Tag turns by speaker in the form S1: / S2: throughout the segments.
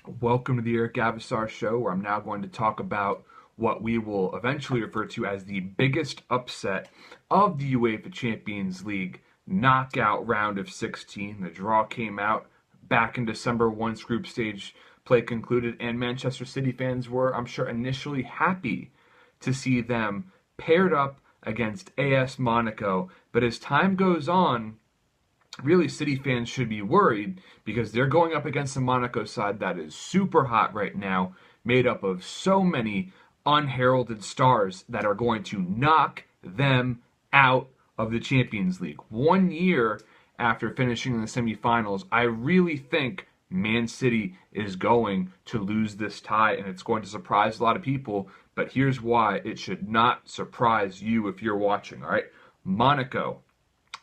S1: Welcome to the Eric Avasar Show, where I'm now going to talk about what we will eventually refer to as the biggest upset of the UEFA Champions League knockout round of 16. The draw came out back in December once group stage play concluded, and Manchester City fans were, I'm sure, initially happy to see them paired up against AS Monaco. But as time goes on, really City fans should be worried because they're going up against the Monaco side that is super hot right now, made up of so many unheralded stars that are going to knock them out of the Champions League. 1 year after finishing in the semifinals, I really think Man City is going to lose this tie, and it's going to surprise a lot of people, but here's why it should not surprise you if you're watching, all right? Monaco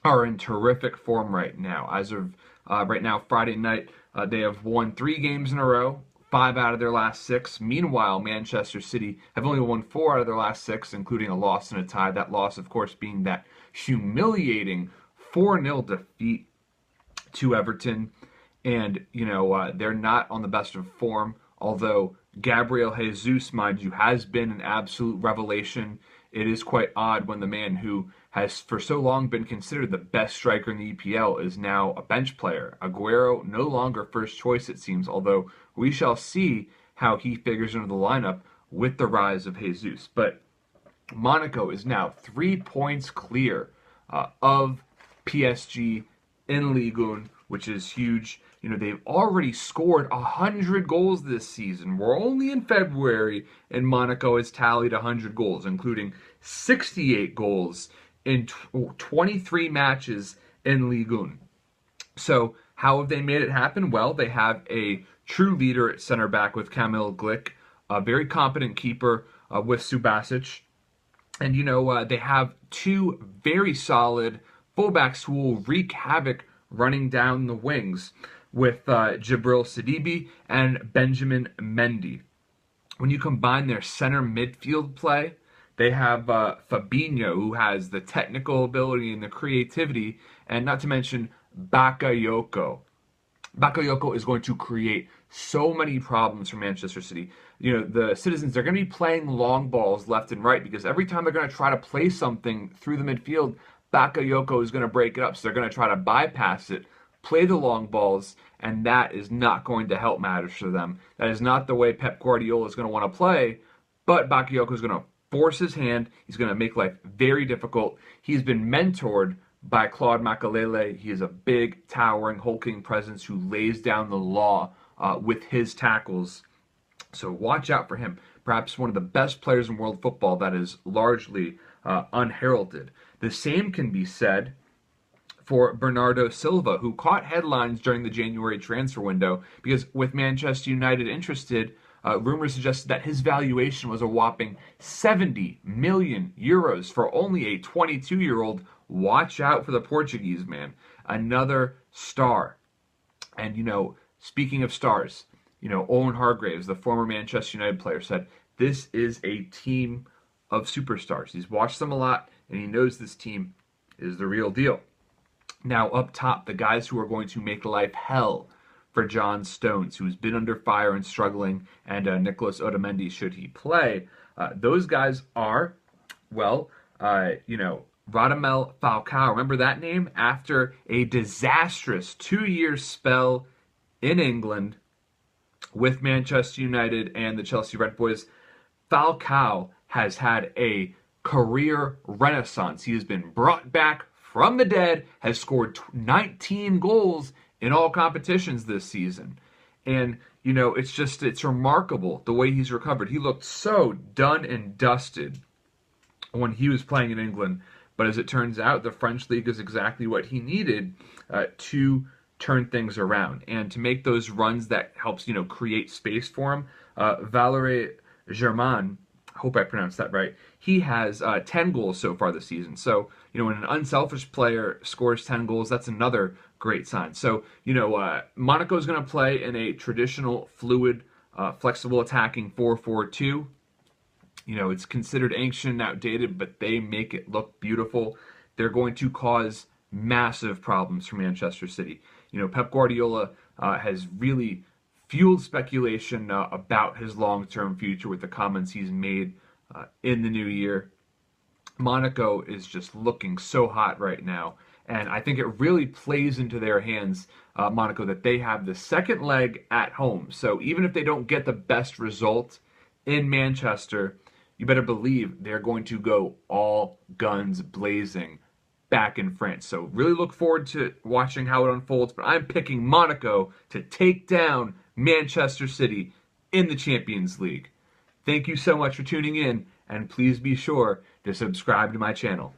S1: are in terrific form right now. As of right now, Friday night, they have won 3 games in a row, 5 out of their last 6. Meanwhile, Manchester City have only won 4 out of their last 6, including a loss and a tie. That loss, of course, being that humiliating 4-0 defeat to Everton. And, they're not on the best of form, although Gabriel Jesus, mind you, has been an absolute revelation. It is quite odd when the man who has for so long been considered the best striker in the EPL is now a bench player. Aguero no longer first choice, it seems, although we shall see how he figures into the lineup with the rise of Jesus. But Monaco is now 3 points clear of PSG in Ligue 1, which is huge. They've already scored 100 goals this season. We're only in February, and Monaco has tallied 100 goals, including 68 goals in 23 matches in Ligue 1. So how have they made it happen? Well, they have a true leader at center back with Kamil Glick, a very competent keeper with Subasic. And, they have 2 very solid fullbacks who will wreak havoc running down the wings with Djibril Sidibe and Benjamin Mendy. When you combine their center midfield play, they have Fabinho, who has the technical ability and the creativity, and not to mention Bakayoko. Bakayoko is going to create so many problems for Manchester City. The citizens, they're going to be playing long balls left and right because every time they're going to try to play something through the midfield, Bakayoko is going to break it up. So they're going to try to bypass it, play the long balls, and that is not going to help matters for them. That is not the way Pep Guardiola is going to want to play, but Bakayoko is going to force his hand. He's going to make life very difficult. He's been mentored by Claude Makelele. He is a big, towering, hulking presence who lays down the law with his tackles. So watch out for him. Perhaps one of the best players in world football that is largely unheralded. The same can be said for Bernardo Silva, who caught headlines during the January transfer window because with Manchester United interested, rumors suggested that his valuation was a whopping 70 million euros for only a 22-year-old. Watch out for the Portuguese man. Another star. And, speaking of stars, Owen Hargreaves, the former Manchester United player, said, this is a team of superstars. He's watched them a lot, and he knows this team is the real deal. Now, up top, the guys who are going to make life hell for John Stones, who's been under fire and struggling, and Nicolas Otamendi, should he play. Those guys are, Radamel Falcao. Remember that name? After a disastrous 2-year spell in England with Manchester United and the Chelsea Red Boys, Falcao has had a career renaissance. He has been brought back from the dead, has scored 19 goals in all competitions this season. And, it's remarkable the way he's recovered. He looked so done and dusted when he was playing in England. But as it turns out, the French league is exactly what he needed to turn things around. And to make those runs that helps, create space for him, Valerie Germain, I hope I pronounced that right, he has 10 goals so far this season. So, when an unselfish player scores 10 goals, that's another great sign. So, Monaco is going to play in a traditional, fluid, flexible attacking 4-4-2. It's considered ancient and outdated, but they make it look beautiful. They're going to cause massive problems for Manchester City. Pep Guardiola has really fueled speculation about his long-term future with the comments he's made in the new year. Monaco is just looking so hot right now. And I think it really plays into their hands, Monaco, that they have the second leg at home. So even if they don't get the best result in Manchester, you better believe they're going to go all guns blazing back in France. So really look forward to watching how it unfolds. But I'm picking Monaco to take down Manchester City in the Champions League. Thank you so much for tuning in, and please be sure to subscribe to my channel.